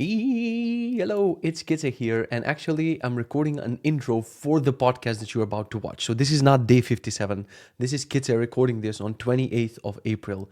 Hello, it's Kitze here, and actually, I'm recording an intro for the podcast that you're about to watch. So, this is not day 57. This is Kitze recording this on 28th of April,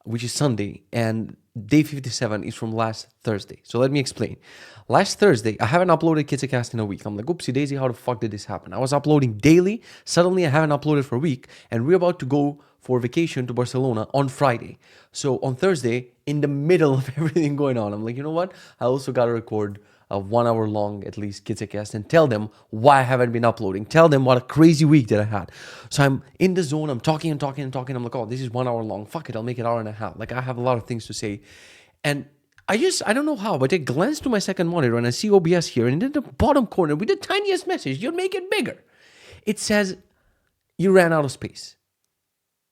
which is Sunday, and day 57 is from last Thursday. So, let me explain. Last Thursday, I haven't uploaded Kitzecast in a week. I'm like, oopsie daisy, how the fuck did this happen? I was uploading daily, suddenly I haven't uploaded for a week, and we're about to go for vacation to Barcelona on Friday. So on Thursday, in the middle of everything going on, I'm like, you know what? I also got to record a 1 hour long, at least, Kitzecast and tell them why I haven't been uploading. Tell them what a crazy week that I had. So I'm in the zone. I'm talking and talking and talking. I'm like, oh, this is 1 hour long. Fuck it. I'll make it an hour and a half. Like, I have a lot of things to say. And I don't know how, but I glance to my second monitor and I see OBS here. And in the bottom corner, with the tiniest message, you'll make it bigger. It says, you ran out of space.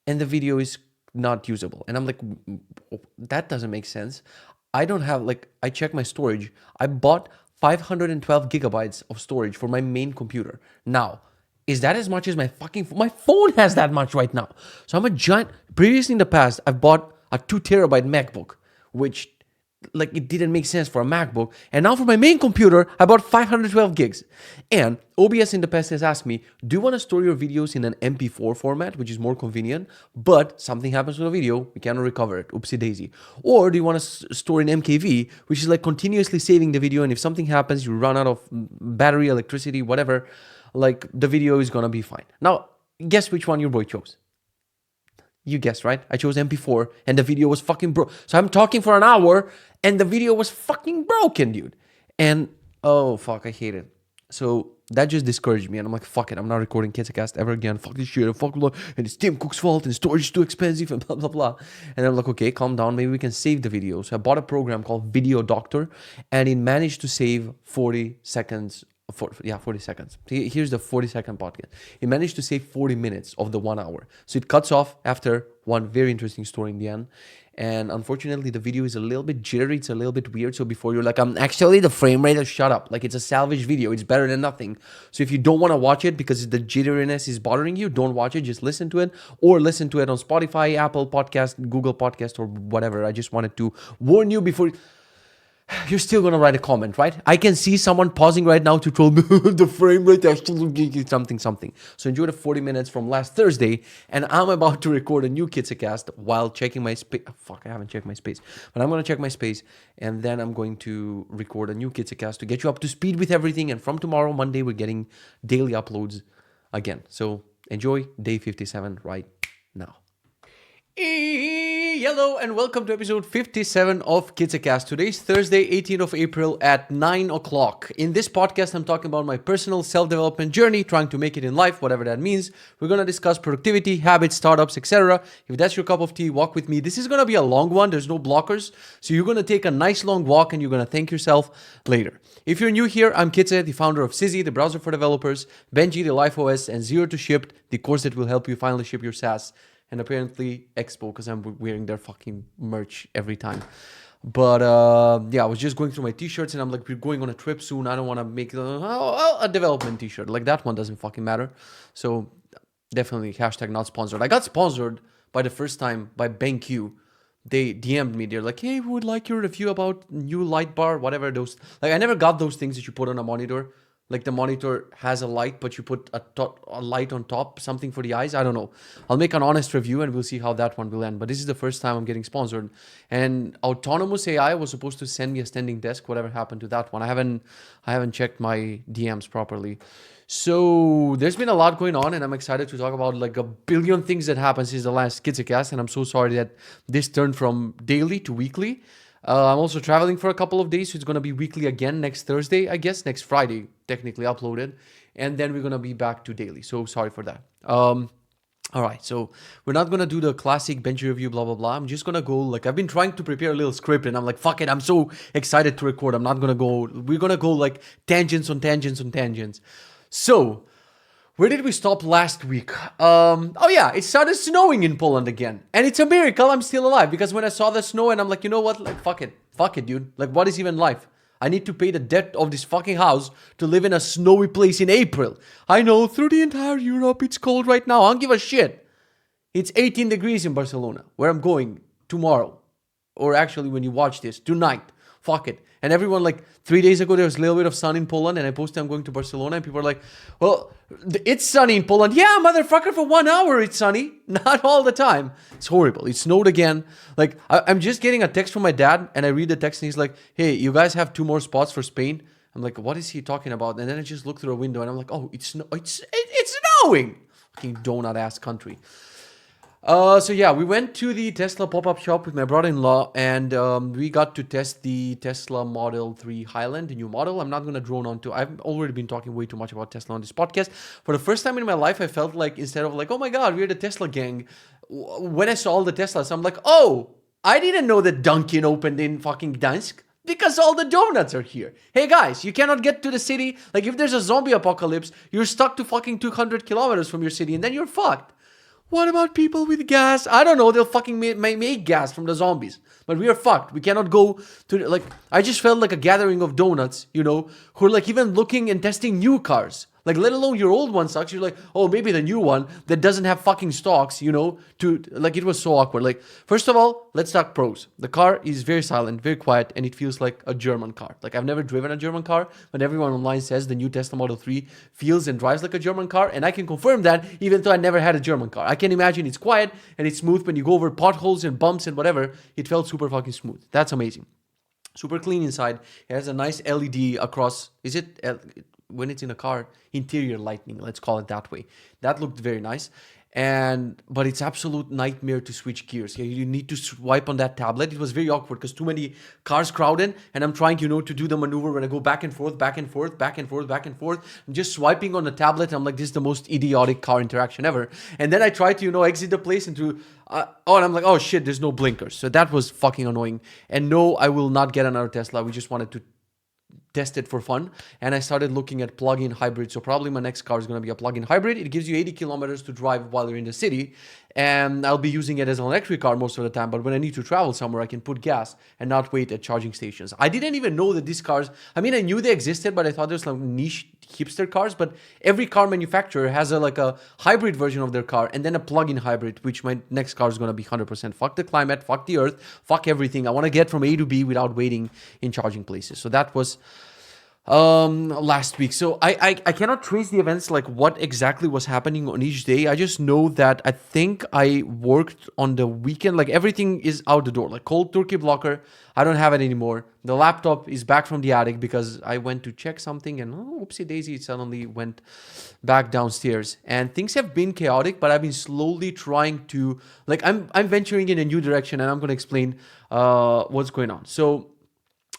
And the video is not usable. And I'm like, that doesn't make sense. I don't have, I check my storage. I bought 512 gigabytes of storage for my main computer. Now, is that as much as my phone has that much right now? So I'm a giant, previously in the past, I've bought a 2 terabyte MacBook, which it didn't make sense for a MacBook. And now for my main computer, I bought 512 gigs. And OBS in the past has asked me, do you want to store your videos in an MP4 format, which is more convenient, but something happens to the video, we cannot recover it, oopsie daisy. Or do you want to store in MKV, which is like continuously saving the video, and if something happens, you run out of battery, electricity, whatever, like the video is going to be fine. Now, guess which one your boy chose? You guessed, right? I chose MP4 and the video was fucking broke. So I'm talking for an hour and the video was fucking broken, dude. And oh, fuck, I hate it. So that just discouraged me. And I'm like, fuck it. I'm not recording Kitzecast ever again. Fuck this shit. Fuck blah. And it's Tim Cook's fault and storage is too expensive and blah, blah, blah. And I'm like, okay, calm down. Maybe we can save the video. So I bought a program called Video Doctor and it managed to save 40 seconds. 40 seconds. Here's the 40-second podcast. It managed to save 40 minutes of the 1 hour. So it cuts off after one very interesting story in the end. And unfortunately, the video is a little bit jittery. It's a little bit weird. So before you're like, actually the frame rate, shut up. Like, it's a salvage video. It's better than nothing. So if you don't want to watch it because the jitteriness is bothering you, don't watch it. Just listen to it, or listen to it on Spotify, Apple Podcast, Google Podcast, or whatever. I just wanted to warn you before. You're still going to write a comment, right? I can see someone pausing right now to troll the frame rate, something. So enjoy the 40 minutes from last Thursday, and I'm about to record a new Kitzecast while checking my space. Fuck, I haven't checked my space. But I'm going to check my space, and then I'm going to record a new Kitzecast to get you up to speed with everything. And from tomorrow, Monday, we're getting daily uploads again. So enjoy day 57 right now. Hello and welcome to episode 57 of Kitzecast. Today's Thursday, 18th of April at 9 o'clock. In this podcast, I'm talking about my personal self-development journey, trying to make it in life, whatever that means. We're going to discuss productivity, habits, startups, etc. If that's your cup of tea, walk with me. This is going to be a long one. There's no blockers. So you're going to take a nice long walk and you're going to thank yourself later. If you're new here, I'm Kitze, the founder of Sizzy, the browser for developers, Benji, the Life OS, and Zero to Shipped, the course that will help you finally ship your SaaS. And apparently Expo, because I'm wearing their fucking merch every time. But I was just going through my t-shirts and I'm like, we're going on a trip soon. I don't want to make a development t-shirt. Like, that one doesn't fucking matter. So definitely hashtag not sponsored. I got sponsored by the first time by BenQ. They DM'd me. They're like, hey, we would like your review about new light bar, whatever those. Like, I never got those things that you put on a monitor. Like, the monitor has a light, but you put a light on top, something for the eyes. I don't know. I'll make an honest review and we'll see how that one will end. But this is the first time I'm getting sponsored. And Autonomous AI was supposed to send me a standing desk. Whatever happened to that one? I haven't checked my DMs properly. So there's been a lot going on, and I'm excited to talk about like a billion things that happened since the last Kitzecast. And I'm so sorry that this turned from daily to weekly. I'm also traveling for a couple of days, so it's going to be weekly again next Thursday, I guess. Next Friday, technically uploaded. And then we're going to be back to daily. So sorry for that. All right, so we're not going to do the classic Benji review, blah, blah, blah. I'm just going to go, like, I've been trying to prepare a little script, and I'm like, fuck it, I'm so excited to record. I'm not going to go, we're going to go, like, tangents on tangents on tangents. So, where did we stop last week? It started snowing in Poland again. And it's a miracle I'm still alive, because when I saw the snow and I'm like, you know what? Like, fuck it, dude. Like, what is even life? I need to pay the debt of this fucking house to live in a snowy place in April. I know, through the entire Europe, it's cold right now. I don't give a shit. It's 18 degrees in Barcelona, where I'm going tomorrow. Or actually, when you watch this, tonight. Fuck it. And everyone, like 3 days ago, there was a little bit of sun in Poland, and I posted I'm going to Barcelona, and people are like, well, it's sunny in Poland. Yeah, motherfucker, for 1 hour it's sunny. Not all the time. It's horrible. It snowed again. Like, I'm just getting a text from my dad, and I read the text, and he's like, hey, you guys have 2 more spots for Spain. I'm like, what is he talking about? And then I just look through a window, and I'm like, oh, it's snowing. Fucking donut-ass country. So yeah, we went to the Tesla pop-up shop with my brother-in-law, and we got to test the Tesla Model 3 Highland, the new model. I'm not going to drone on to. I've already been talking way too much about Tesla on this podcast. For the first time in my life, I felt like instead of like, oh my God, we're the Tesla gang. When I saw all the Teslas, I'm like, oh, I didn't know that Dunkin' opened in fucking Gdańsk. Because all the donuts are here. Hey guys, you cannot get to the city. Like if there's a zombie apocalypse, you're stuck to fucking 200 kilometers from your city and then you're fucked. What about people with gas? I don't know. They'll fucking make gas from the zombies. But we are fucked. We cannot go to, like, I just felt like a gathering of donuts, you know, who are like even looking and testing new cars. Like, let alone your old one sucks. You're like, oh, maybe the new one that doesn't have fucking stocks, you know, like, it was so awkward. Like, first of all, let's talk pros. The car is very silent, very quiet, and it feels like a German car. Like, I've never driven a German car, but everyone online says the new Tesla Model 3 feels and drives like a German car, and I can confirm that even though I never had a German car. I can imagine it's quiet and it's smooth when you go over potholes and bumps and whatever. It felt super fucking smooth. That's amazing. Super clean inside. It has a nice LED across. Is it when it's in a car, interior lighting, let's call it that way. That looked very nice. But it's absolute nightmare to switch gears. You need to swipe on that tablet. It was very awkward because too many cars crowded, and I'm trying, to do the maneuver when I go back and forth, back and forth, back and forth, back and forth. I'm just swiping on the tablet, and I'm like, this is the most idiotic car interaction ever. And then I try to, exit the place and and I'm like, oh shit, there's no blinkers. So that was fucking annoying. And no, I will not get another Tesla. We just wanted to test it for fun, and I started looking at plug-in hybrid. So probably my next car is going to be a plug-in hybrid. It gives you 80 kilometers to drive while you're in the city, and I'll be using it as an electric car most of the time. But when I need to travel somewhere, I can put gas and not wait at charging stations. I didn't even know that these cars, I knew they existed, but I thought there's like niche hipster cars. But every car manufacturer has a hybrid version of their car, and then a plug-in hybrid, which my next car is going to be 100%. Fuck the climate, fuck the earth, fuck everything. I want to get from A to B without waiting in charging places. So that was last week. So I cannot trace the events, like what exactly was happening on each day. I just know that I think I worked on the weekend. Like everything is out the door. Like cold turkey blocker, I don't have it anymore. The laptop is back from the attic because I went to check something, and whoopsie daisy, it suddenly went back downstairs. And things have been chaotic, but I've been slowly trying to, like, I'm venturing in a new direction, and I'm going to explain what's going on. So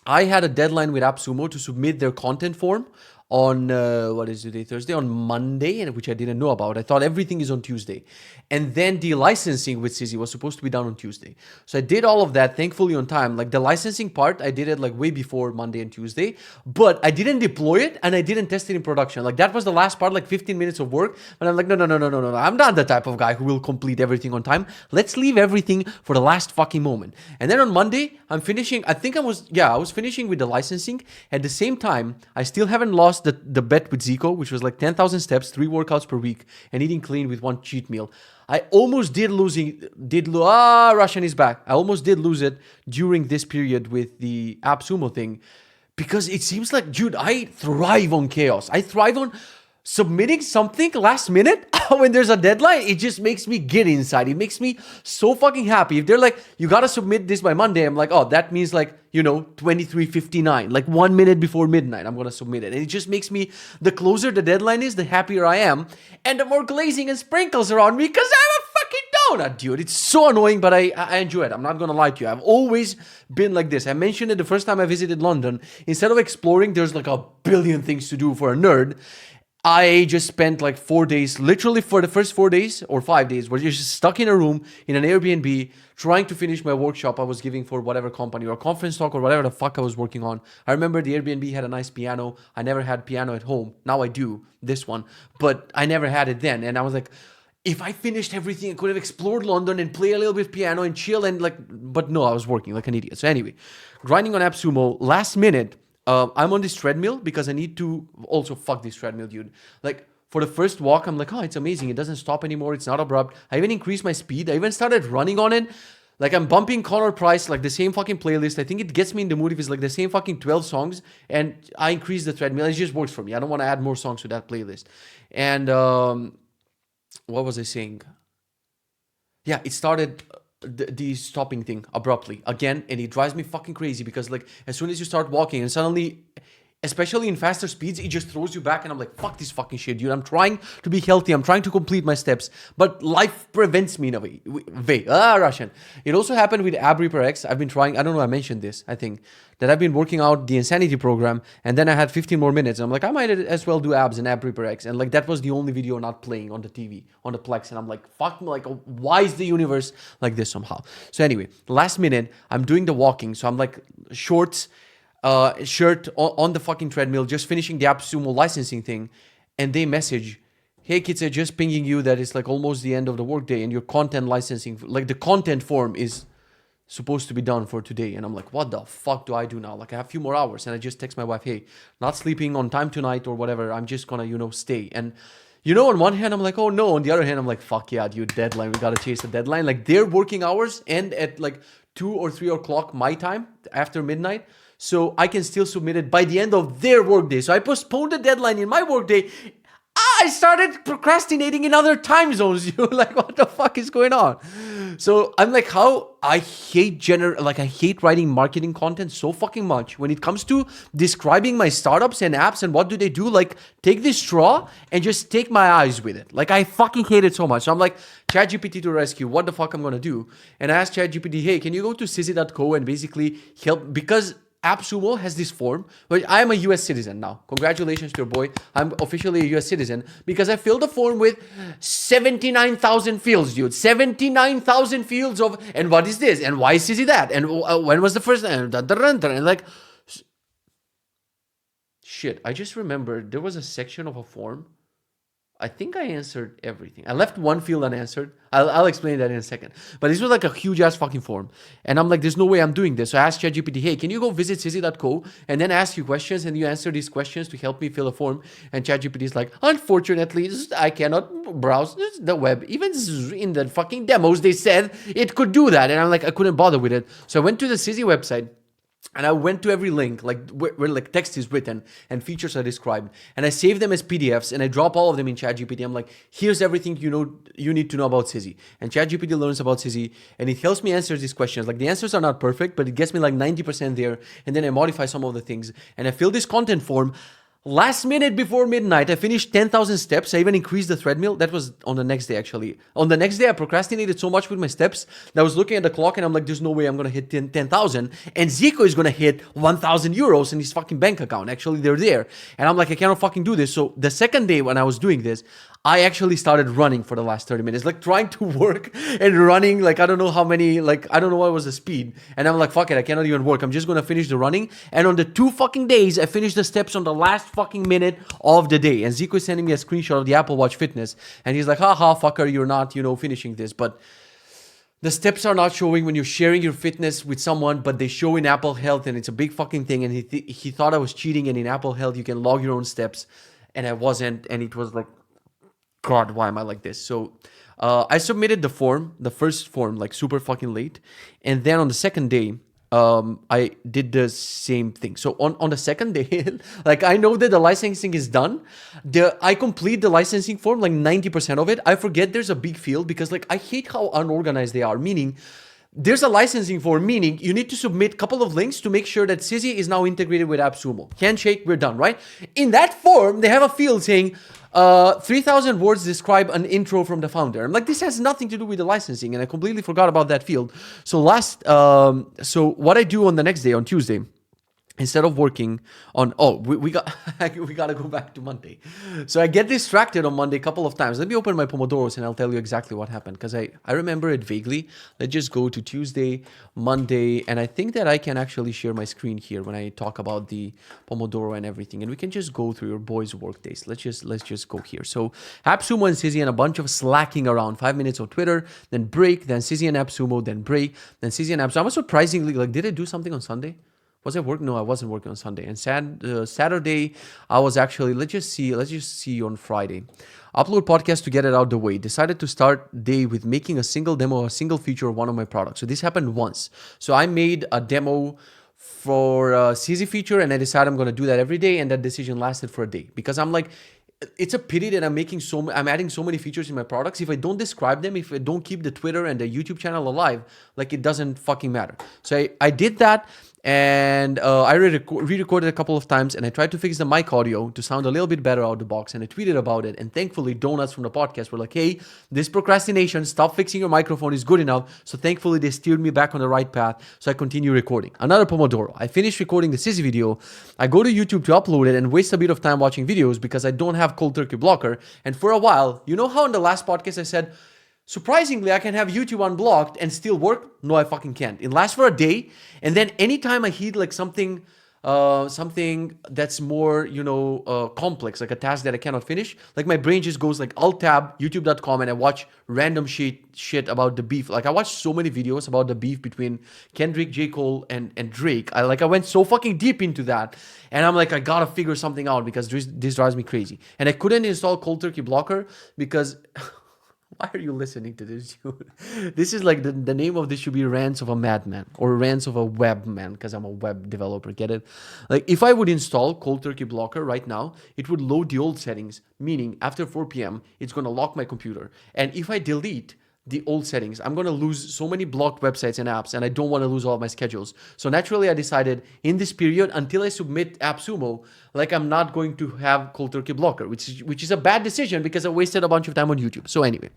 I had a deadline with Appsumo to submit their content form on, what is today, Thursday, on Monday, and which I didn't know about. I thought everything is on Tuesday. And then the licensing with Sizzy was supposed to be done on Tuesday. So I did all of that, thankfully, on time. Like the licensing part, I did it like way before Monday and Tuesday, but I didn't deploy it and I didn't test it in production. Like that was the last part, like 15 minutes of work. But I'm like, no. I'm not the type of guy who will complete everything on time. Let's leave everything for the last fucking moment. And then on Monday, I'm finishing, I was finishing with the licensing. At the same time, I still haven't lost the bet with Zico, which was like 10,000 steps, 3 workouts per week, and eating clean with 1 cheat meal. I almost Russian is back. I almost did lose it during this period with the Appsumo thing, because it seems like, dude, I thrive on chaos. I thrive on submitting something last minute when there's a deadline. It just makes me get inside. It makes me so fucking happy. If they're like, you gotta submit this by Monday, I'm like, oh, that means like, 23:59, like 1 minute before midnight, I'm gonna submit it. And it just makes me, the closer the deadline is, the happier I am, and the more glazing and sprinkles around me, because I'm a fucking donut, dude. It's so annoying, but I enjoy it. I'm not gonna lie to you. I've always been like this. I mentioned it the first time I visited London. Instead of exploring, there's like a billion things to do for a nerd. I just spent like 4 days, literally for the first 4 days or 5 days, where you're just stuck in a room in an Airbnb trying to finish my workshop I was giving for whatever company or conference talk or whatever the fuck I was working on. I remember the Airbnb had a nice piano. I never had piano at home. Now I do, this one, but I never had it then. And I was like, if I finished everything, I could have explored London and play a little bit of piano and chill and like, but no, I was working like an idiot. So anyway, grinding on Appsumo, last minute, I'm on this treadmill because I need to also fuck this treadmill, dude. Like for the first walk, I'm like, oh, it's amazing. It doesn't stop anymore. It's not abrupt. I even increased my speed. I even started running on it. Like I'm bumping Connor Price, like the same fucking playlist. I think it gets me in the mood if it's like the same fucking 12 songs and I increase the treadmill. It just works for me. I don't want to add more songs to that playlist. And what was I saying? Yeah, it started the stopping thing abruptly again, and it drives me fucking crazy because like as soon as you start walking and suddenly, especially in faster speeds, it just throws you back, and I'm like, fuck this fucking shit, dude. I'm trying to be healthy. I'm trying to complete my steps, but life prevents me in a way. Russian. It also happened with Ab Reaper X. I've been trying. I don't know. I mentioned this. I think that I've been working out the Insanity program, and then I had 15 more minutes. And I'm like, I might as well do abs and Ab Reaper X, and like that was the only video not playing on the TV on the Plex, and I'm like, fuck, like why is the universe like this somehow? So anyway, last minute, I'm doing the walking, so I'm like shorts, shirt on the fucking treadmill, just finishing the Appsumo licensing thing, and they message, hey Kitze, just pinging you that it's like almost the end of the workday and your content licensing, like the content form is supposed to be done for today. And I'm like, what the fuck do I do now? Like I have a few more hours, and I just text my wife, hey, not sleeping on time tonight or whatever, I'm just gonna, stay. And on one hand, I'm like, oh no. On the other hand, I'm like, fuck yeah, dude, deadline. We gotta chase the deadline. Like their working hours end at like 2 or 3 o'clock my time after midnight. So I can still submit it by the end of their workday. So I postponed the deadline in my workday. I started procrastinating in other time zones. Like, what the fuck is going on? So I'm like, how I hate I hate writing marketing content so fucking much. When it comes to describing my startups and apps and what do they do, like take this straw and just take my eyes with it. Like I fucking hate it so much. So I'm like, ChatGPT to rescue, what the fuck I'm gonna do? And I asked ChatGPT, hey, can you go to sizzy.co and basically help, because Appsumo has this form, but I am a US citizen now. Congratulations to your boy. I'm officially a US citizen because I filled the form with 79,000 fields, dude. 79,000 fields of, and what is this? And why is Sizzy that? And when was the first, and like, shit, I just remembered there was a section of a form. I think I answered everything. I left one field unanswered. I'll explain that in a second. But this was like a huge ass fucking form. And I'm like, there's no way I'm doing this. So I asked ChatGPT, hey, can you go visit sizzy.co and then ask you questions and you answer these questions to help me fill a form? And ChatGPT is like, unfortunately, I cannot browse the web. Even in the fucking demos, they said it could do that. And I'm like, I couldn't bother with it. So I went to the Sizzy website. And I went to every link, like where like text is written and features are described, and I save them as PDFs and I drop all of them in ChatGPT. I'm like, here's everything you need to know about Sizzy. And ChatGPT learns about Sizzy and it helps me answer these questions. Like the answers are not perfect, but it gets me like 90% there. And then I modify some of the things and I fill this content form. Last minute before midnight, I finished 10,000 steps. I even increased the treadmill. That was on the next day, actually. On the next day, I procrastinated so much with my steps that I was looking at the clock and I'm like, there's no way I'm going to hit 10,000. And Zico is going to hit 1,000 euros in his fucking bank account. Actually, they're there. And I'm like, I cannot fucking do this. So the second day when I was doing this, I actually started running for the last 30 minutes, like trying to work and running, like I don't know how many, like I don't know what was the speed. And I'm like, fuck it, I cannot even work. I'm just going to finish the running. And on the 2 fucking days, I finished the steps on the last fucking minute of the day. And Zico is sending me a screenshot of the Apple Watch Fitness. And he's like, haha, fucker, you're not, finishing this. But the steps are not showing when you're sharing your fitness with someone, but they show in Apple Health and it's a big fucking thing. And he thought I was cheating. And in Apple Health, you can log your own steps. And I wasn't. And it was like, God, why am I like this? So I submitted the first form, like super fucking late. And then on the second day, I did the same thing. So on the second day, like I know that the licensing is done. I complete the licensing form, like 90% of it. I forget there's a big field because like I hate how unorganized they are, meaning there's a licensing form, meaning you need to submit a couple of links to make sure that Sizzy is now integrated with Appsumo. Handshake, we're done, right? In that form, they have a field saying 3,000 words describe an intro from the founder. I'm like, this has nothing to do with the licensing, and I completely forgot about that field. So so what I do on the next day, on Tuesday, instead of working on, we gotta go back to Monday. So I get distracted on Monday a couple of times. Let me open my Pomodoros and I'll tell you exactly what happened because I remember it vaguely. Let's just go to Tuesday, Monday, and I think that I can actually share my screen here when I talk about the Pomodoro and everything, and we can just go through your boys' work days. Let's just go here. So Appsumo and Sizzy and a bunch of slacking around, 5 minutes of Twitter, then break, then Sizzy and Appsumo, then break, then Sizzy and Appsumo. I'm surprisingly, like, did I do something on Sunday? Was I working? No, I wasn't working on Sunday. And Saturday, I was actually, let's just see on Friday. Upload podcast to get it out the way. Decided to start day with making a single demo, a single feature of one of my products. So this happened once. So I made a demo for a CZ feature, and I decided I'm going to do that every day. And that decision lasted for a day because I'm like, it's a pity that I'm adding so many features in my products. If I don't describe them, if I don't keep the Twitter and the YouTube channel alive, like it doesn't fucking matter. So I did that, and I re-recorded a couple of times, and I tried to fix the mic audio to sound a little bit better out of the box, and I tweeted about it. And thankfully, Donuts from the podcast were like, hey, this procrastination, stop fixing your microphone is good enough. So thankfully, they steered me back on the right path. So I continue recording. Another Pomodoro. I finished recording the Sissy video. I go to YouTube to upload it and waste a bit of time watching videos because I don't have cold turkey blocker. And for a while, you know how in the last podcast I said, surprisingly, I can have YouTube unblocked and still work? No, I fucking can't. It lasts for a day, and then anytime I hit like something that's more, complex, like a task that I cannot finish, like my brain just goes like alt tab youtube.com, and I watch random shit about the beef. Like I watched so many videos about the beef between Kendrick, J. Cole, and Drake. I went so fucking deep into that, and I'm like, I gotta figure something out because this drives me crazy. And I couldn't install cold turkey blocker because why are you listening to this, dude? This is like the name of this should be Rants of a Madman or Rants of a Web Man, because I'm a web developer, get it? Like if I would install cold turkey blocker right now, it would load the old settings, meaning after 4 p.m., it's going to lock my computer. And if I delete the old settings, I'm going to lose so many blocked websites and apps, and I don't want to lose all of my schedules. So naturally, I decided in this period, until I submit Appsumo, like I'm not going to have cold turkey blocker, which is a bad decision because I wasted a bunch of time on YouTube. So anyway,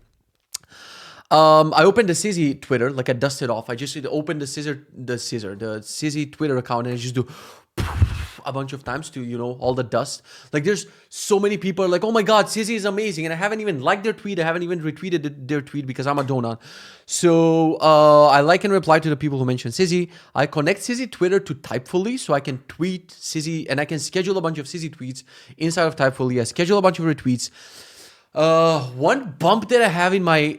I opened the Sizzy Twitter, like I dusted off. I just opened the Sizzy Twitter account, and I just do a bunch of times to, all the dust. Like there's so many people are like, oh my God, Sizzy is amazing. And I haven't even liked their tweet. I haven't even retweeted their tweet because I'm a donut. So I like and reply to the people who mention Sizzy. I connect Sizzy Twitter to Typefully so I can tweet Sizzy, and I can schedule a bunch of Sizzy tweets inside of Typefully. I schedule a bunch of retweets. One bump that I have in my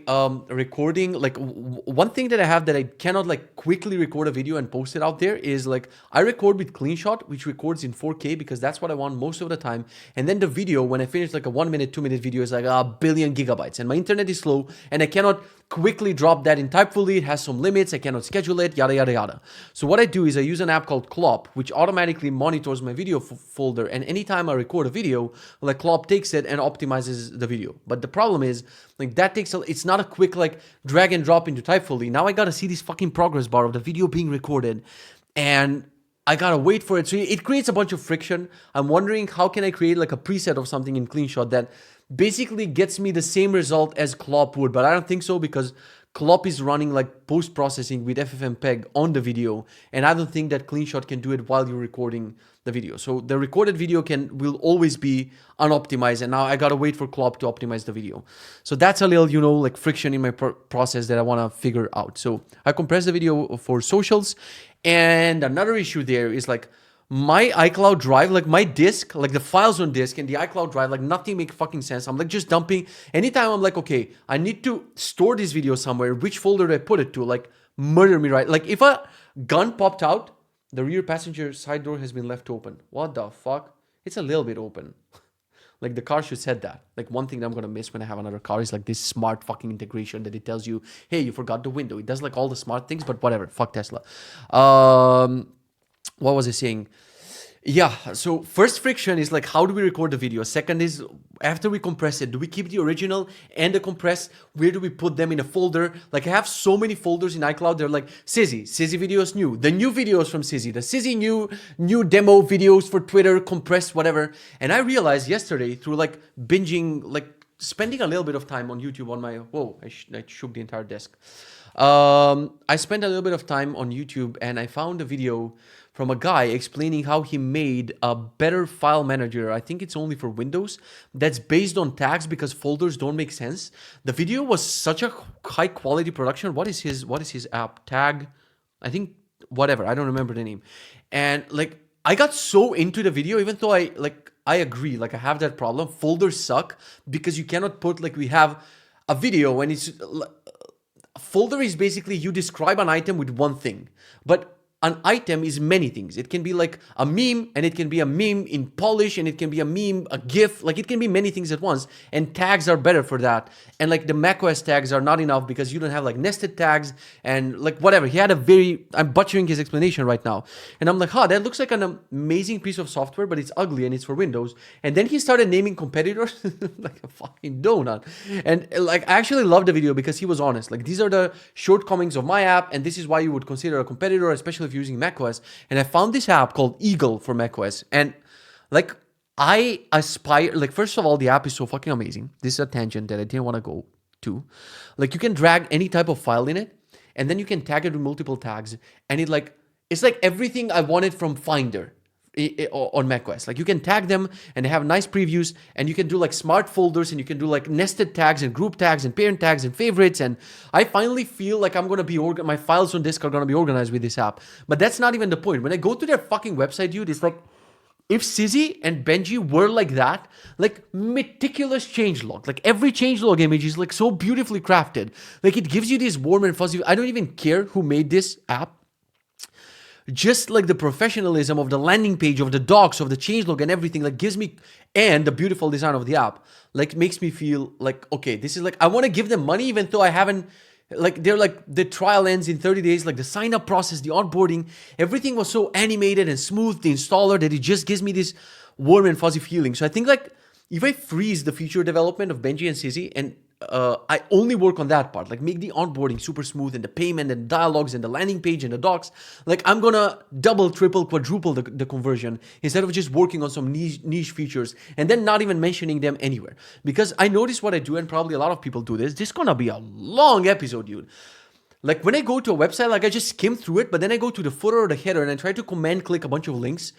recording, like one thing that I have that I cannot like quickly record a video and post it out there is like I record with CleanShot, which records in 4K because that's what I want most of the time. And then the video, when I finish like a 1 minute, 2 minute video, is like a billion gigabytes, and my internet is slow, and I cannot quickly drop that in Typefully. It has some limits. I cannot schedule it, yada, yada, yada. So what I do is I use an app called Clop, which automatically monitors my video folder. And anytime I record a video, like Clop takes it and optimizes the video. But the problem is, like that it's not a quick like drag and drop into Typefully. Now I gotta see this fucking progress bar of the video being recorded, and I gotta wait for it. So it creates a bunch of friction. I'm wondering how can I create like a preset of something in CleanShot that basically gets me the same result as Clop would, but I don't think so because Clop is running like post-processing with FFmpeg on the video, and I don't think that CleanShot can do it while you're recording the video. So the recorded video will always be unoptimized, and now I gotta wait for Clop to optimize the video. So that's a little, like friction in my process that I wanna figure out. So I compress the video for socials, and another issue there is like my iCloud drive, like my disk, like the files on disk and the iCloud drive, like nothing make fucking sense. I'm like just dumping. Anytime I'm like, okay, I need to store this video somewhere, which folder do I put it to? Like murder me, right? Like if a gun popped out, the rear passenger side door has been left open. What the fuck? It's a little bit open. Like the car should said that. Like one thing that I'm gonna miss when I have another car is like this smart fucking integration that it tells you, hey, you forgot the window. It does like all the smart things, but whatever. Fuck Tesla. What was I saying? Yeah, so first friction is like, how do we record the video? Second is, after we compress it, do we keep the original and the compressed? Where do we put them in a folder? Like I have so many folders in iCloud. They're like Sizzy videos new, the new videos from Sizzy, the Sizzy new demo videos for Twitter, compressed, whatever. And I realized yesterday through like binging, like spending a little bit of time on YouTube on my, whoa, I shook the entire desk. I spent a little bit of time on YouTube, and I found a video from a guy explaining how he made a better file manager. I think it's only for Windows, that's based on tags because folders don't make sense. The video was such a high quality production. What is his app? Tag, I think, whatever. I don't remember the name. And like I got so into the video, even though I agree, like I have that problem. Folders suck because you cannot put, like we have a video and it's folder is basically you describe an item with one thing, but an item is many things. It can be like a meme, and it can be a meme in Polish, and it can be a meme, a GIF. Like it can be many things at once. And tags are better for that. And like the macOS tags are not enough because you don't have like nested tags and like whatever. He had a very, I'm butchering his explanation right now. And I'm like, that looks like an amazing piece of software, but it's ugly and it's for Windows. And then he started naming competitors like a fucking donut. And like I actually loved the video because he was honest. Like these are the shortcomings of my app, and this is why you would consider a competitor, especially if you're using macOS. And I found this app called Eagle for macOS. And like I aspire, like first of all, the app is so fucking amazing. This is a tangent that I didn't want to go to. Like you can drag any type of file in it, and then you can tag it with multiple tags, and it's like everything I wanted from Finder on macOS. Like you can tag them, and they have nice previews, and you can do like smart folders, and you can do like nested tags and group tags and parent tags and favorites. And I finally feel like I'm gonna be my files on disk are gonna be organized with this app. But that's not even the point. When I go to their fucking website, dude, it's like if Sizzy and Benji were like that, like meticulous changelog, like every changelog image is like so beautifully crafted. Like it gives you this warm and fuzzy. I don't even care who made this app. Just like the professionalism of the landing page, of the docs, of the changelog and everything, like gives me, and the beautiful design of the app, like makes me feel like, okay, this is like, I want to give them money even though I haven't, like they're like, the trial ends in 30 days, like the sign up process, the onboarding, everything was so animated and smooth, the installer, that it just gives me this warm and fuzzy feeling. So I think like, if I freeze the feature development of Benji and Sizzy and I only work on that part, like make the onboarding super smooth and the payment and dialogues and the landing page and the docs, like I'm gonna double, triple, quadruple the conversion instead of just working on some niche features and then not even mentioning them anywhere. Because I notice what I do, and probably a lot of people do this is gonna be a long episode, dude. Like when I go to a website, like I just skim through it, but then I go to the footer or the header and I try to command click a bunch of links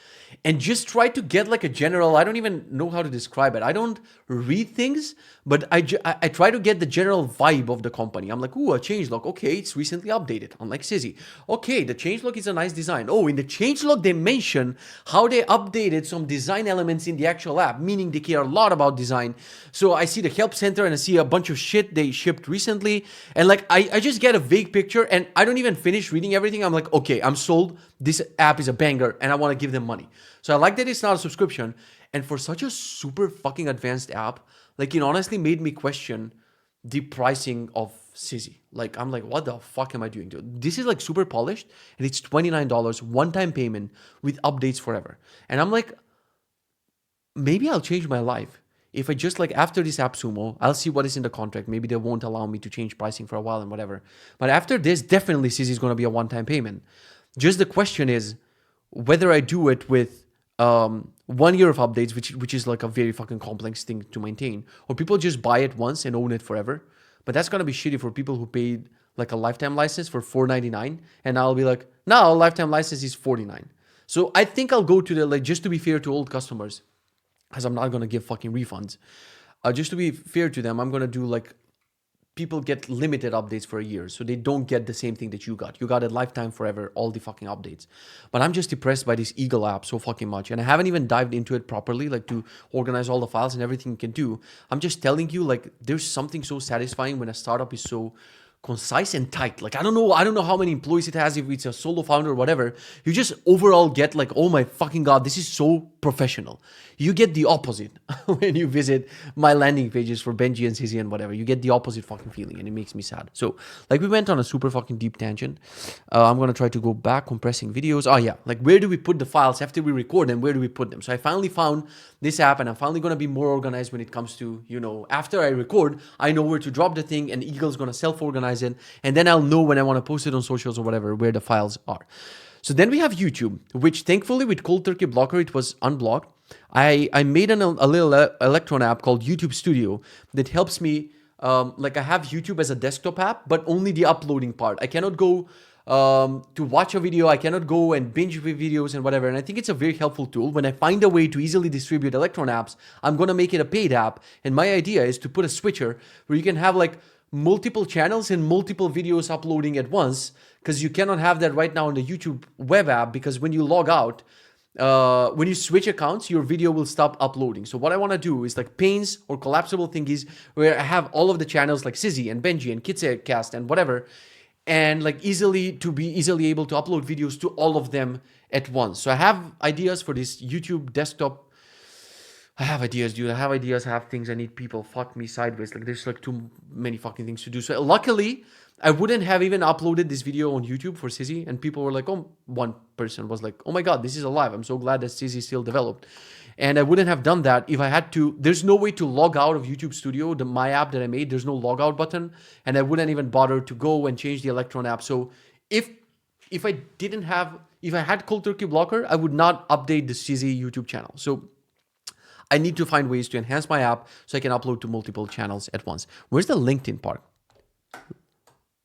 and just try to get like a general, I don't even know how to describe it. I don't read things, but I try to get the general vibe of the company. I'm like, ooh, a changelog. Okay, it's recently updated. I'm like Sizzy. Okay, the changelog is a nice design. Oh, in the changelog, they mention how they updated some design elements in the actual app, meaning they care a lot about design. So I see the help center and I see a bunch of shit they shipped recently. And like, I just get a vague picture and I don't even finish reading everything. I'm like, okay, I'm sold. This app is a banger and I want to give them money. So I like that it's not a subscription. And for such a super fucking advanced app, like it honestly made me question the pricing of Sizzy. Like I'm like, what the fuck am I doing? This is like super polished and it's $29 one-time payment with updates forever. And I'm like, maybe I'll change my life. If I just like after this Appsumo, I'll see what is in the contract. Maybe they won't allow me to change pricing for a while and whatever. But after this, definitely Sizzy is going to be a one-time payment. Just the question is whether I do it with 1 year of updates, which is like a very fucking complex thing to maintain, or people just buy it once and own it forever. But that's gonna be shitty for people who paid like a lifetime license for $4.99, and I'll be like, now a lifetime license is $49. So I think I'll go to the, like, just to be fair to old customers, because I'm not gonna give fucking refunds. Just to be fair to them, I'm gonna do like, people get limited updates for a year, so they don't get the same thing that you got. You got a lifetime forever, all the fucking updates. But I'm just depressed by this Eagle app so fucking much, and I haven't even dived into it properly, like to organize all the files and everything you can do. I'm just telling you, like, there's something so satisfying when a startup is so concise and tight. Like I don't know how many employees it has, if it's a solo founder or whatever. You just overall get like, oh my fucking god, this is so professional. You get the opposite when you visit my landing pages for Benji and Sizzy and whatever. You get the opposite fucking feeling, and it makes me sad. So like we went on a super fucking deep tangent. I'm gonna try to go back, compressing videos. Oh yeah, like where do we put the files after we record them? Where do we put them? So I finally found this app, and I'm finally gonna be more organized when it comes to, you know, after I record, I know where to drop the thing, and Eagle's gonna self-organize it, and then I'll know when I want to post it on socials or whatever where the files are. So then we have YouTube, which thankfully with Cold Turkey Blocker it was unblocked. I made a little Electron app called YouTube Studio that helps me, like I have YouTube as a desktop app, but only the uploading part. I cannot go to watch a video, I cannot go and binge videos and whatever. And I think it's a very helpful tool. When I find a way to easily distribute Electron apps, I'm gonna make it a paid app. And my idea is to put a switcher where you can have like multiple channels and multiple videos uploading at once, because you cannot have that right now in the YouTube web app, because when you log out, when you switch accounts, your video will stop uploading. So what I want to do is like panes or collapsible thingies where I have all of the channels like Sizzy and Benji and Kitzecast and whatever, and like easily able to upload videos to all of them at once. So I have ideas for this YouTube desktop. I have ideas, dude. I have ideas. I have things. I need people. Fuck me sideways. Like there's like too many fucking things to do. So luckily, I wouldn't have even uploaded this video on YouTube for Sizzy, and people were like, "Oh," one person was like, "Oh my god, this is alive. I'm so glad that Sizzy still developed." And I wouldn't have done that if I had to. There's no way to log out of YouTube Studio, my app that I made. There's no logout button, and I wouldn't even bother to go and change the Electron app. So if I didn't have, if I had Cold Turkey Blocker, I would not update the Sizzy YouTube channel. So I need to find ways to enhance my app so I can upload to multiple channels at once. Where's the LinkedIn part?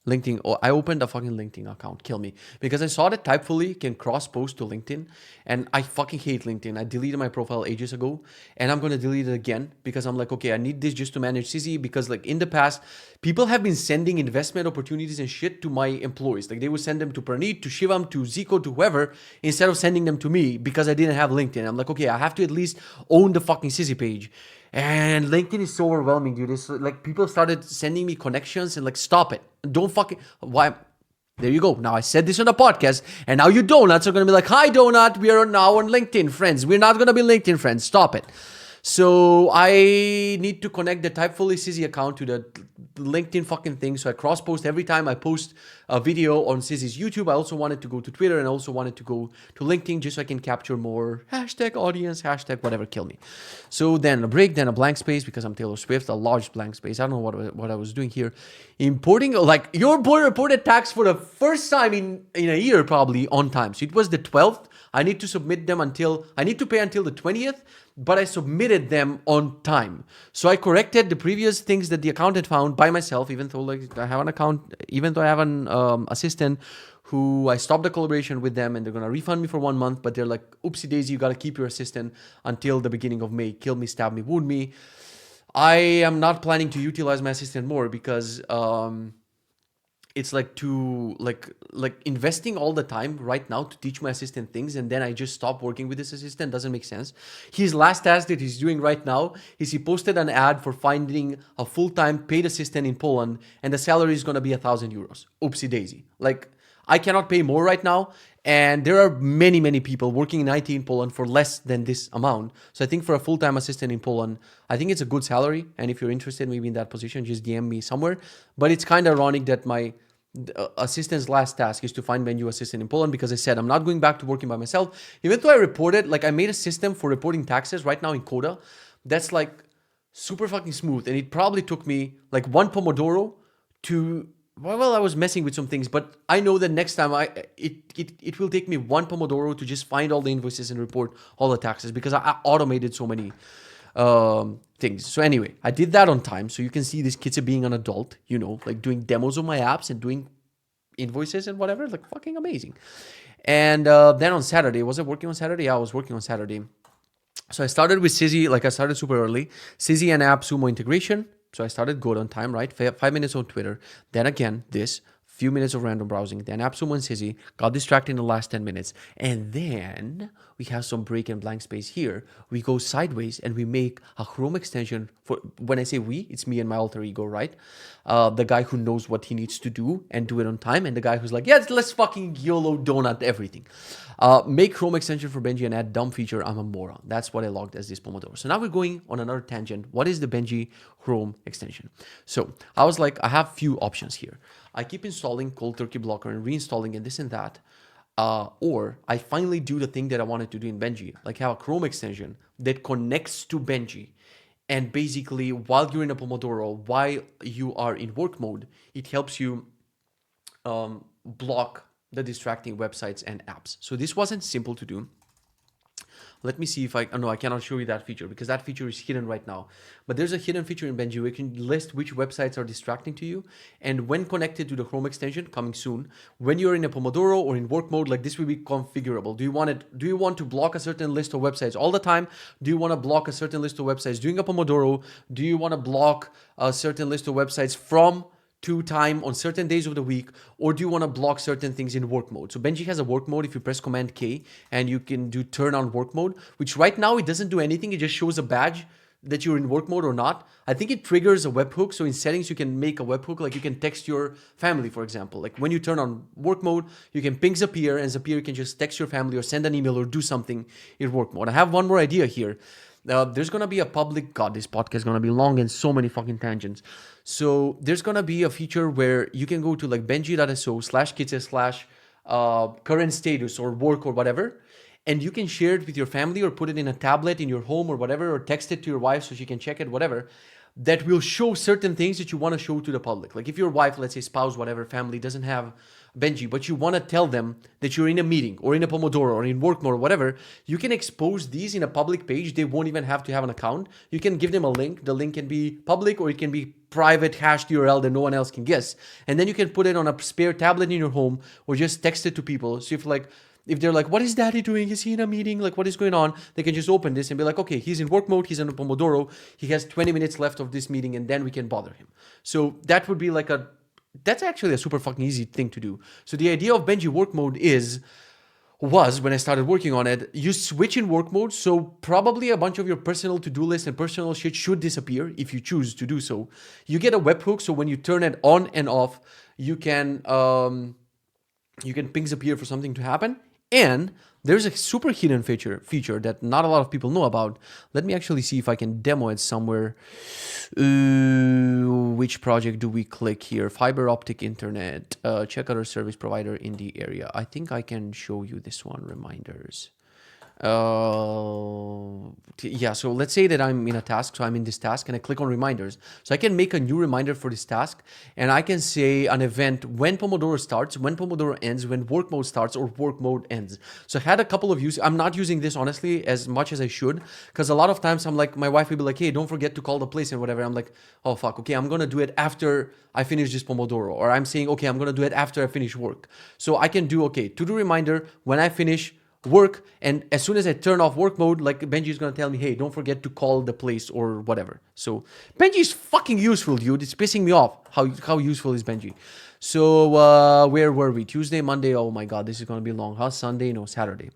LinkedIn. Oh, I opened a fucking LinkedIn account. Kill me. Because I saw that Typefully can cross post to LinkedIn. And I fucking hate LinkedIn. I deleted my profile ages ago. And I'm going to delete it again. Because I'm like, okay, I need this just to manage Sizzy. Because like in the past, people have been sending investment opportunities and shit to my employees. Like they would send them to Praneet, to Shivam, to Zico, to whoever. Instead of sending them to me. Because I didn't have LinkedIn. I'm like, okay, I have to at least own the fucking Sizzy page. And LinkedIn is so overwhelming, dude. It's like people started sending me connections and like, stop it. Don't fucking, why? There you go. Now I said this on the podcast and now you donuts are going to be like, hi donut, we are now on LinkedIn friends. We're not going to be LinkedIn friends. Stop it. So I need to connect the Typefully Sizzy account to the LinkedIn fucking thing. So I cross post every time I post a video on Sizzy's YouTube. I also wanted to go to Twitter and I also wanted to go to LinkedIn just so I can capture more hashtag audience, hashtag whatever, kill me. So then a break, then a blank space because I'm Taylor Swift, a large blank space. I don't know what I was doing here. Importing, like your boy reported tax for the first time in a year probably on time. So it was the 12th. I need to submit them I need to pay until the 20th, but I submitted them on time. So I corrected the previous things that the accountant found by myself, even though like I have an account, even though I have an assistant who I stopped the collaboration with them and they're going to refund me for 1 month, but they're like, oopsie daisy, you got to keep your assistant until the beginning of May. Kill me, stab me, wound me. I am not planning to utilize my assistant more because it's like to like investing all the time right now to teach my assistant things and then I just stop working with this assistant doesn't make sense. His last task that he's doing right now is he posted an ad for finding a full-time paid assistant in Poland and the salary is going to be 1,000 euros. Oopsie daisy. Like I cannot pay more right now. And there are many people working in IT in Poland for less than this amount. So I think for a full-time assistant in Poland, I think it's a good salary. And if you're interested maybe in that position, just DM me somewhere. But it's kind of ironic that my assistant's last task is to find my new assistant in Poland because I said I'm not going back to working by myself. Even though I reported, like I made a system for reporting taxes right now in Coda. That's like super fucking smooth. And it probably took me like 1 Pomodoro to... Well, I was messing with some things, but I know that next time it will take me 1 Pomodoro to just find all the invoices and report all the taxes because I automated so many things. So anyway, I did that on time. So you can see this Kitze being an adult, you know, like doing demos of my apps and doing invoices and whatever, like fucking amazing. And then on Saturday, was I working on Saturday? Yeah, I was working on Saturday. So I started with Sizzy, like I started super early. Sizzy and Appsumo integration. So I started good on time, right? 5 minutes on Twitter. Then again, this, few minutes of random browsing. Then Appsumo and Sizzy got distracted in the last 10 minutes. And then we have some break and blank space here. We go sideways and we make a Chrome extension for, when I say we, it's me and my alter ego, right? The guy who knows what he needs to do and do it on time. And the guy who's like, yeah, let's fucking YOLO donut everything. Make Chrome extension for Benji and add dumb feature. I'm a moron. That's what I logged as this Pomodoro. So now we're going on another tangent. What is the Benji Chrome extension? So I was like, I have few options here. I keep installing Cold Turkey Blocker and reinstalling and this and that. Or I finally do the thing that I wanted to do in Benji, like have a Chrome extension that connects to Benji. And basically, while you're in a Pomodoro, while you are in work mode, it helps you block the distracting websites and apps. So this wasn't simple to do. Let me see if I cannot show you that feature because that feature is hidden right now. But there's a hidden feature in Benji where you can list which websites are distracting to you. And when connected to the Chrome extension, coming soon, when you're in a Pomodoro or in work mode, like this will be configurable. Do you want to block a certain list of websites all the time? Do you want to block a certain list of websites during a Pomodoro? Do you want to block a certain list of websites from to time on certain days of the week, or do you want to block certain things in work mode? So Benji has a work mode if you press Command K and you can do turn on work mode, which right now it doesn't do anything. It just shows a badge that you're in work mode or not, I think it triggers a webhook. So in settings, you can make a webhook, like you can text your family, for example. Like when you turn on work mode, you can ping Zapier, and Zapier can just text your family or send an email or do something in work mode. I have one more idea here. There's gonna be a public. God, this podcast is gonna be long and so many fucking tangents. So there's gonna be a feature where you can go to like benji.so/kitze/current status or work or whatever, and you can share it with your family or put it in a tablet in your home or whatever, or text it to your wife so she can check it, whatever. That will show certain things that you want to show to the public. Like if your wife, let's say spouse, whatever, family doesn't have Benji, but you want to tell them that you're in a meeting or in a Pomodoro or in work mode or whatever, you can expose these in a public page. They won't even have to have an account. You can give them a link. The link can be public or it can be private hashed URL that no one else can guess. And then you can put it on a spare tablet in your home or just text it to people. So if they're like, what is daddy doing? Is he in a meeting? Like, what is going on? They can just open this and be like, okay, he's in work mode. He's in a Pomodoro. He has 20 minutes left of this meeting, and then we can bother him. So that would be that's actually a super fucking easy thing to do. So the idea of Benji work mode was when I started working on it, you switch in work mode. So probably a bunch of your personal to-do list and personal shit should disappear if you choose to do so. You get a webhook. So when you turn it on and off, you can ping Zapier for something to happen. And there's a super hidden feature that not a lot of people know about. Let me actually see if I can demo it somewhere. Which project do we click here? Fiber optic internet. Check other service provider in the area. I think I can show you this one, reminders. Yeah, so let's say that I'm in a task, so I'm in this task and I click on reminders. So I can make a new reminder for this task, and I can say an event when Pomodoro starts, when Pomodoro ends, when work mode starts or work mode ends. So I had a couple of use. I'm not using this honestly as much as I should, because a lot of times I'm like, my wife will be like, hey, don't forget to call the place and whatever. I'm like, oh fuck, okay, I'm gonna do it after I finish this Pomodoro, or I'm saying, okay, I'm gonna do it after I finish work. So I can do, okay, to do reminder when I finish work, and as soon as I turn off work mode, like Benji is gonna tell me, hey, don't forget to call the place or whatever. So Benji is fucking useful, dude. It's pissing me off how useful is Benji. So where were we? Tuesday, Monday. Oh my god, this is gonna be long. Huh? Sunday? No, Saturday.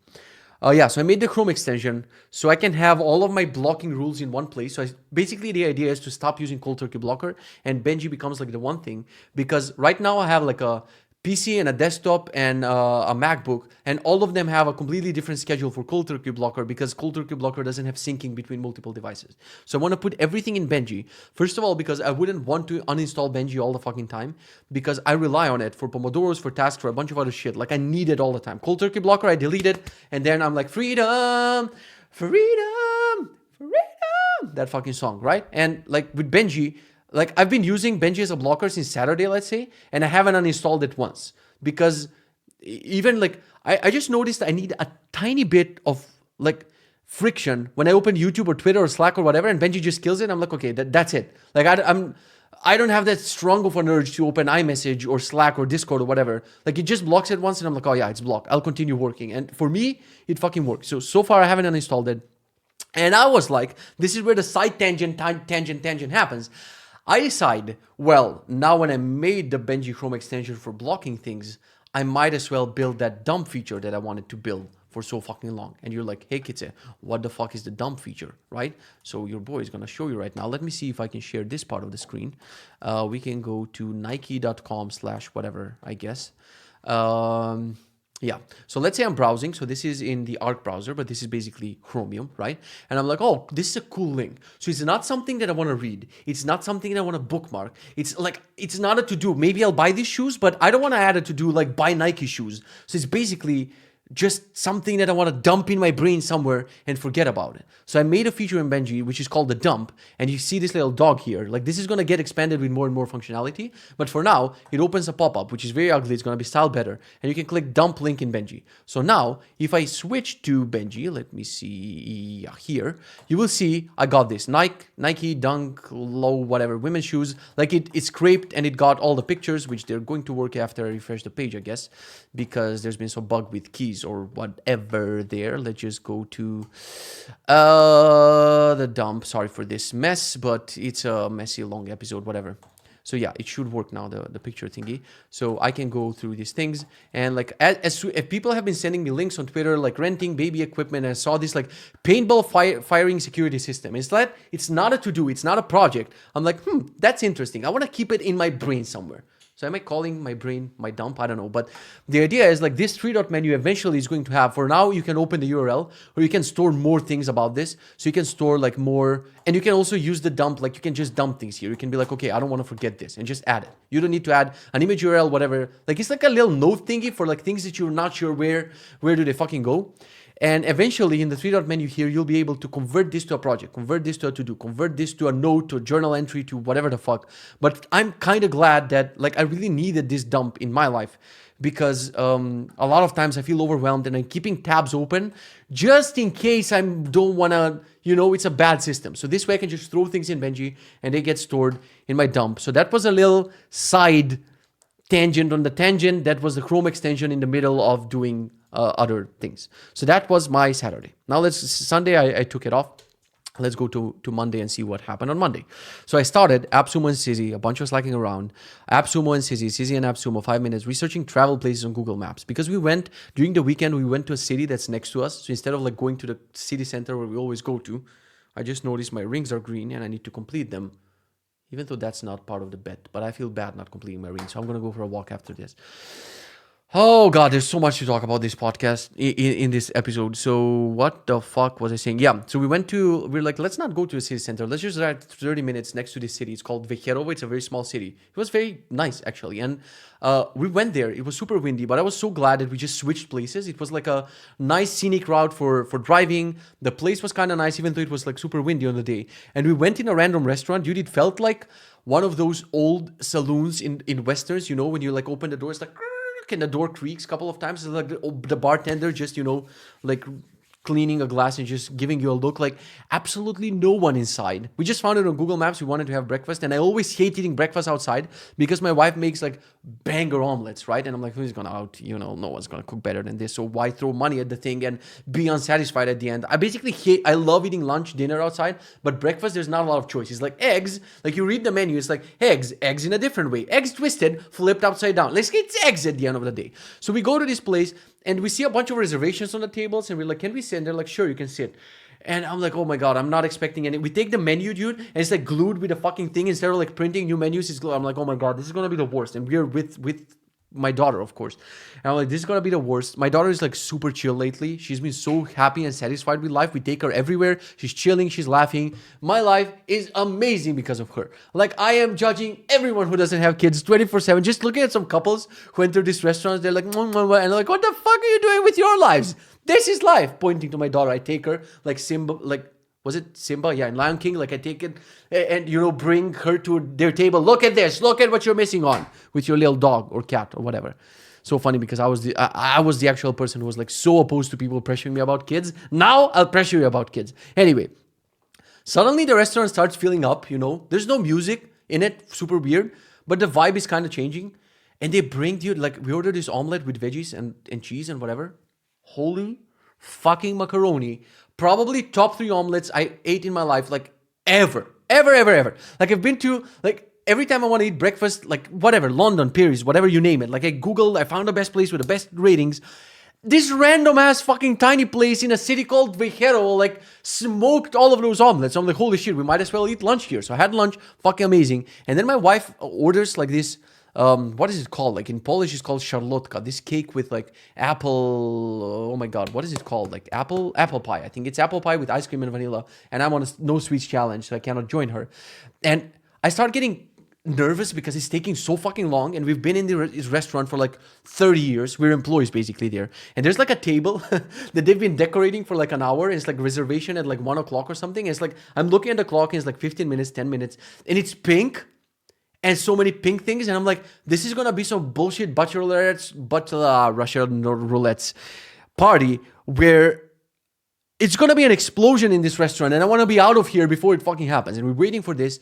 Yeah, so I made the Chrome extension so I can have all of my blocking rules in one place. So basically the idea is to stop using cold turkey blocker, and Benji becomes like the one thing, because right now I have like a PC and a desktop and a MacBook, and all of them have a completely different schedule for cold turkey blocker, because cold turkey blocker doesn't have syncing between multiple devices. So I want to put everything in Benji. First of all, because I wouldn't want to uninstall Benji all the fucking time, because I rely on it for Pomodoros, for tasks, for a bunch of other shit. Like I need it all the time. Cold turkey blocker, I delete it, and then I'm like, freedom, freedom, freedom. That fucking song, right? And like with Benji, like I've been using Benji as a blocker since Saturday, let's say, and I haven't uninstalled it once, because even like I just noticed I need a tiny bit of like friction when I open YouTube or Twitter or Slack or whatever, and Benji just kills it. I'm like, okay, that's it. Like I don't have that strong of an urge to open iMessage or Slack or Discord or whatever. Like it just blocks it once, and I'm like, oh yeah, it's blocked. I'll continue working, and for me, it fucking works. So far I haven't uninstalled it, and I was like, this is where the side tangent happens. I decide, well, now when I made the Benji Chrome extension for blocking things, I might as well build that dump feature that I wanted to build for so fucking long. And you're like, hey, Kitze, what the fuck is the dump feature, right? So your boy is going to show you right now. Let me see if I can share this part of the screen. We can go to nike.com/whatever, I guess. Yeah, so let's say I'm browsing. So this is in the Arc browser, but this is basically Chromium, right? And I'm like, oh, this is a cool link. So it's not something that I want to read. It's not something that I want to bookmark. It's like, it's not a to-do. Maybe I'll buy these shoes, but I don't want to add a to-do like buy Nike shoes. So it's basically just something that I want to dump in my brain somewhere and forget about it. So I made a feature in Benji, which is called the dump. And you see this little dog here. Like this is going to get expanded with more and more functionality. But for now, it opens a pop-up, which is very ugly. It's going to be styled better. And you can click dump link in Benji. So now, if I switch to Benji, let me see here, you will see I got this Nike Dunk Low, whatever, women's shoes. Like it scraped and it got all the pictures, which they're going to work after I refresh the page, I guess, because there's been some bug with keys or whatever there. Let's just go to the dump. Sorry for this mess, but it's a messy long episode, whatever. So yeah, it should work now, the picture thingy. So I can go through these things. And like, if people have been sending me links on Twitter, like renting baby equipment, and I saw this like paintball firing security system. It's not a to-do, it's not a project. I'm like, that's interesting. I want to keep it in my brain somewhere. So am I calling my brain my dump? I don't know. But the idea is like this three-dot menu eventually is going to have, for now, you can open the URL, or you can store more things about this. So you can store like more, and you can also use the dump, like you can just dump things here. You can be like, okay, I don't want to forget this, and just add it. You don't need to add an image URL, whatever. Like it's like a little note thingy for like things that you're not sure where do they fucking go. And eventually in the three-dot menu here, you'll be able to convert this to a project, convert this to a to-do, convert this to a note, to a journal entry, to whatever the fuck. But I'm kind of glad that like I really needed this dump in my life, because a lot of times I feel overwhelmed and I'm keeping tabs open just in case I don't want to, it's a bad system. So this way I can just throw things in Benji and they get stored in my dump. So that was a little side tangent on the tangent. That was the Chrome extension in the middle of doing other things. So that was my Saturday. Now Sunday I took it off. Let's go to Monday and see what happened on Monday. So I started Appsumo and Sizzy. A bunch was slacking around. Appsumo and Sizzy and Appsumo, 5 minutes, researching travel places on Google Maps. Because during the weekend, we went to a city that's next to us. So instead of like going to the city center where we always go to, I just noticed my rings are green and I need to complete them. Even though that's not part of the bet. But I feel bad not completing my ring. So I'm going to go for a walk after this. Oh God, there's so much to talk about this podcast in this episode. So what the fuck was I saying? Yeah, so we're like, let's not go to a city center. Let's just ride 30 minutes next to this city. It's called Vecherovo. It's a very small city. It was very nice, actually. And we went there. It was super windy, but I was so glad that we just switched places. It was like a nice scenic route for driving. The place was kind of nice, even though it was like super windy on the day. And we went in a random restaurant. Dude, it felt like one of those old saloons in Westerns, when you like open the door, it's like, and the door creaks a couple of times. It's like the bartender just, like cleaning a glass and just giving you a look. Like absolutely no one inside. We just found it on Google Maps. We wanted to have breakfast. And I always hate eating breakfast outside because my wife makes like banger omelets, right? And I'm like, who's going to no one's going to cook better than this. So why throw money at the thing and be unsatisfied at the end? I love eating lunch, dinner outside, but breakfast, there's not a lot of choices. Like eggs, like you read the menu, it's like eggs in a different way. Eggs twisted, flipped upside down. Let's get eggs at the end of the day. So we go to this place and we see a bunch of reservations on the tables and we're like, can we sit? And they're like, sure, you can sit. And I'm like, oh my God, I'm not expecting any. We take the menu, dude, and it's like glued with a fucking thing. Instead of like printing new menus, it's glued. I'm like, oh my God, this is going to be the worst. And we're with my daughter, of course. And I'm like, this is going to be the worst. My daughter is like super chill lately. She's been so happy and satisfied with life. We take her everywhere. She's chilling. She's laughing. My life is amazing because of her. Like I am judging everyone who doesn't have kids 24/7. Just looking at some couples who enter these restaurants. They're like, and I'm like, what the fuck are you doing with your lives? This is life. Pointing to my daughter. I take her like Simba, like, was it Simba? Yeah, in Lion King. Like I take it and, bring her to their table. Look at this. Look at what you're missing on with your little dog or cat or whatever. So funny because I was the actual person who was like so opposed to people pressuring me about kids. Now I'll pressure you about kids. Anyway, suddenly the restaurant starts filling up, There's no music in it. Super weird. But the vibe is kind of changing. And they bring you, like, we ordered this omelet with veggies and cheese and whatever. Holy fucking macaroni. Probably top 3 omelets I ate in my life, like, ever. Like, I've been to, like, every time I want to eat breakfast, like, whatever, London, Paris, whatever you name it. Like, I found the best place with the best ratings. This random-ass fucking tiny place in a city called Vejero, like, smoked all of those omelets. So I'm like, holy shit, we might as well eat lunch here. So I had lunch, fucking amazing. And then my wife orders, like, this... what is it called? Like in Polish, it's called szarlotka. This cake with like apple. Oh my God, what is it called? Like apple pie. I think it's apple pie with ice cream and vanilla. And I'm on a no sweets challenge, so I cannot join her. And I start getting nervous because it's taking so fucking long. And we've been in this restaurant for like 30 years. We're employees basically there. And there's like a table that they've been decorating for like an hour. It's like reservation at like 1 o'clock or something. And it's like I'm looking at the clock and it's like 15 minutes, 10 minutes, and it's pink. And so many pink things, and I'm like, this is gonna be some bullshit Russian roulettes party where it's gonna be an explosion in this restaurant, and I want to be out of here before it fucking happens. And we're waiting for this,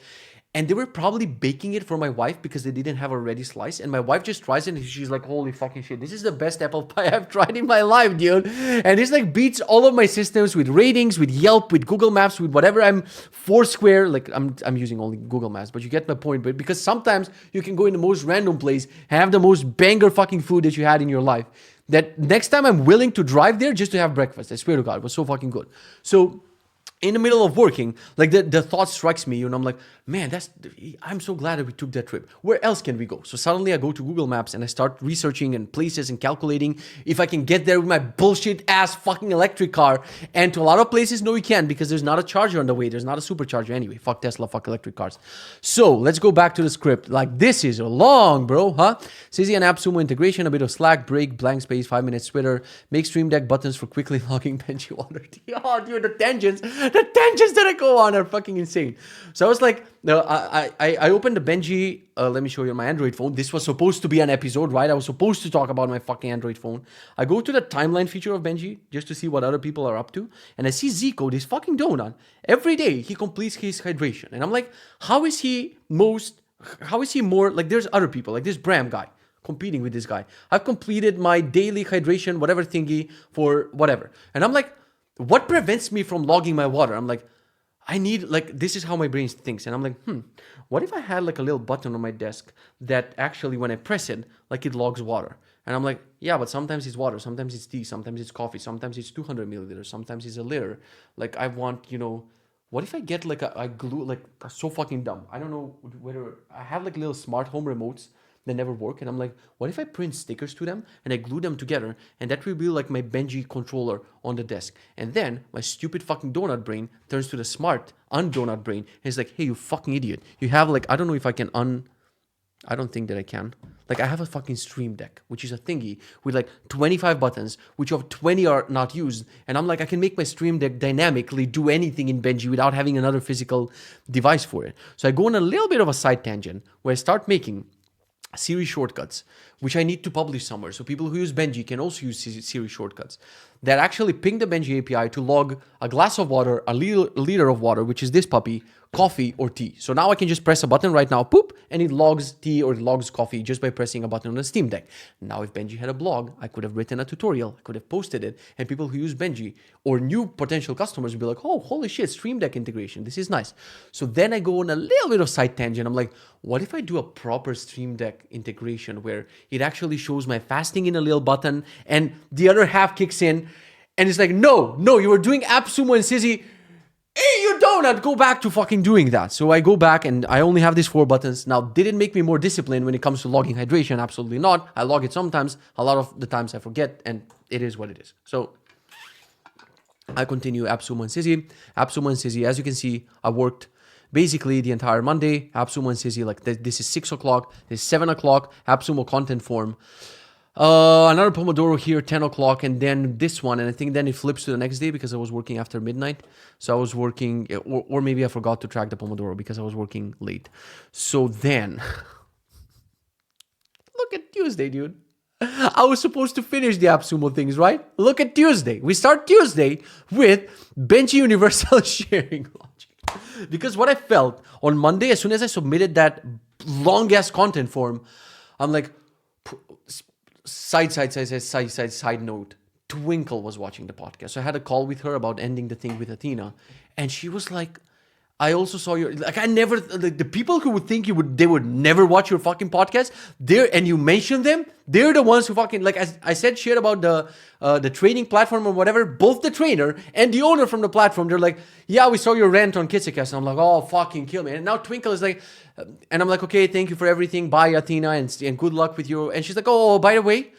and they were probably baking it for my wife because they didn't have a ready slice. And my wife just tries it and she's like, holy fucking shit, this is the best apple pie I've tried in my life, dude. And this like beats all of my systems with ratings, with Yelp, with Google Maps, with whatever. I'm Foursquare, like I'm using only Google Maps, but you get my point. But because sometimes you can go in the most random place, have the most banger fucking food that you had in your life, that next time I'm willing to drive there just to have breakfast. I swear to God, it was so fucking good. So in the middle of working, like the thought strikes me, I'm like, man, I'm so glad that we took that trip. Where else can we go? So suddenly I go to Google Maps and I start researching and places and calculating if I can get there with my bullshit ass fucking electric car. And to a lot of places, no, you can't, because there's not a charger on the way. There's not a supercharger anyway. Fuck Tesla, fuck electric cars. So let's go back to the script. Like, this is long, bro, huh? Sizzy and Appsumo integration, a bit of Slack, break, blank space, 5 minutes Twitter, make Stream Deck buttons for quickly logging Benji water. Oh, dude, the tangents that I go on are fucking insane. So I was like, no, I opened the Benji, let me show you my Android phone. This was supposed to be an episode, right? I was supposed to talk about my fucking Android phone. I go to the timeline feature of Benji just to see what other people are up to. And I see Zico, this fucking donut. Every day he completes his hydration. And I'm like, how is he more, like there's other people, like this Bram guy competing with this guy. I've completed my daily hydration, whatever thingy for whatever. And I'm like, what prevents me from logging my water? I'm like, I need, like, this is how my brain thinks. And I'm like, what if I had like a little button on my desk that actually when I press it, like it logs water? And I'm like, yeah, but sometimes it's water, sometimes it's tea, sometimes it's coffee, sometimes it's 200 milliliters, sometimes it's a liter. Like I want, what if I get like a glue, like so fucking dumb. I don't know whether I have like little smart home remotes that never work. And I'm like, what if I print stickers to them and I glue them together, and that will be like my Benji controller on the desk. And then my stupid fucking donut brain turns to the smart undonut brain. And it's like, hey, you fucking idiot. You have like, I don't know if I can I don't think that I can. Like I have a fucking Stream Deck, which is a thingy with like 25 buttons, which of 20 are not used. And I'm like, I can make my Stream Deck dynamically do anything in Benji without having another physical device for it. So I go on a little bit of a side tangent where I start making Siri shortcuts, which I need to publish somewhere. So people who use Benji can also use Siri shortcuts that actually ping the Benji API to log a glass of water, a liter of water, which is this puppy, coffee or tea. So now I can just press a button right now, poop, and it logs tea or it logs coffee just by pressing a button on the Steam Deck. Now, if Benji had a blog, I could have written a tutorial, I could have posted it, and people who use Benji or new potential customers would be like, oh, holy shit, Stream Deck integration, this is nice. So then I go on a little bit of side tangent. I'm like, what if I do a proper Stream Deck integration where it actually shows my fasting in a little button and the other half kicks in, and it's like, no, you were doing Appsumo and Sizzy. Hey, you don't go back to fucking doing that. So I go back and I only have these 4 buttons. Now, did it make me more disciplined when it comes to logging hydration? Absolutely not. I log it sometimes. A lot of the times I forget, and it is what it is. So I continue Appsumo and Sizzy. Appsumo and Sizzy, as you can see, I worked basically the entire Monday. Appsumo and Sizzy, like this is 6 o'clock, this is 7 o'clock, Appsumo content form. Another Pomodoro here, 10 o'clock, and then this one, and I think then it flips to the next day because I was working after midnight. So I was working, or maybe I forgot to track the Pomodoro because I was working late. So then, look at Tuesday, dude. I was supposed to finish the Appsumo things, right? Look at Tuesday. We start Tuesday with Benji Universal Sharing Logic. Because what I felt on Monday, as soon as I submitted that long-ass content form, I'm like, side note, Twinkle was watching the podcast. So I had a call with her about ending the thing with Athena. And she was like, I also saw your, like, I never, like, the people who would think they would never watch your fucking podcast, and you mention them, they're the ones who fucking, like, as I said shit about the training platform or whatever, both the trainer and the owner from the platform, they're like, yeah, we saw your rant on Kitzecast. And I'm like, oh, fucking kill me. And now Twinkle is like, and I'm like, okay, thank you for everything. Bye, Athena, and good luck with your, and she's like, oh, by the way,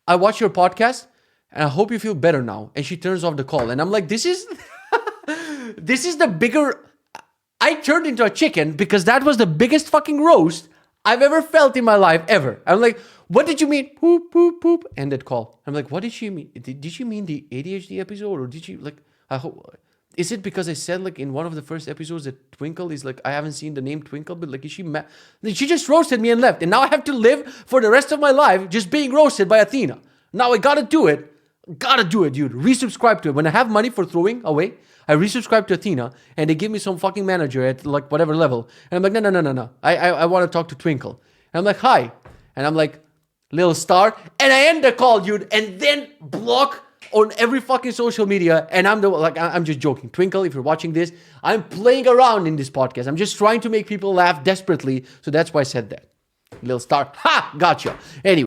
I watched your podcast and I hope you feel better now. And she turns off the call. And I'm like, this is the bigger, I turned into a chicken because that was the biggest fucking roast I've ever felt in my life, ever. I'm like, what did you mean? Poop, poop, poop. Ended call. I'm like, what did she mean? Did she mean the ADHD episode? Or did she, like, I hope, is it because I said, like, in one of the first episodes that Twinkle is, like, I haven't seen the name Twinkle, but, like, is she mad? She just roasted me and left. And now I have to live for the rest of my life just being roasted by Athena. Now I gotta do it. Gotta do it, dude. Resubscribe to it. When I have money for throwing away, I resubscribe to Athena, and they give me some fucking manager at like whatever level. And I'm like, no. I want to talk to Twinkle. And I'm like, hi. And I'm like, little star. And I end the call, dude, and then block on every fucking social media. And I'm just joking. Twinkle, if you're watching this, I'm playing around in this podcast. I'm just trying to make people laugh desperately. So that's why I said that. Little star. Ha! Gotcha. Anyway.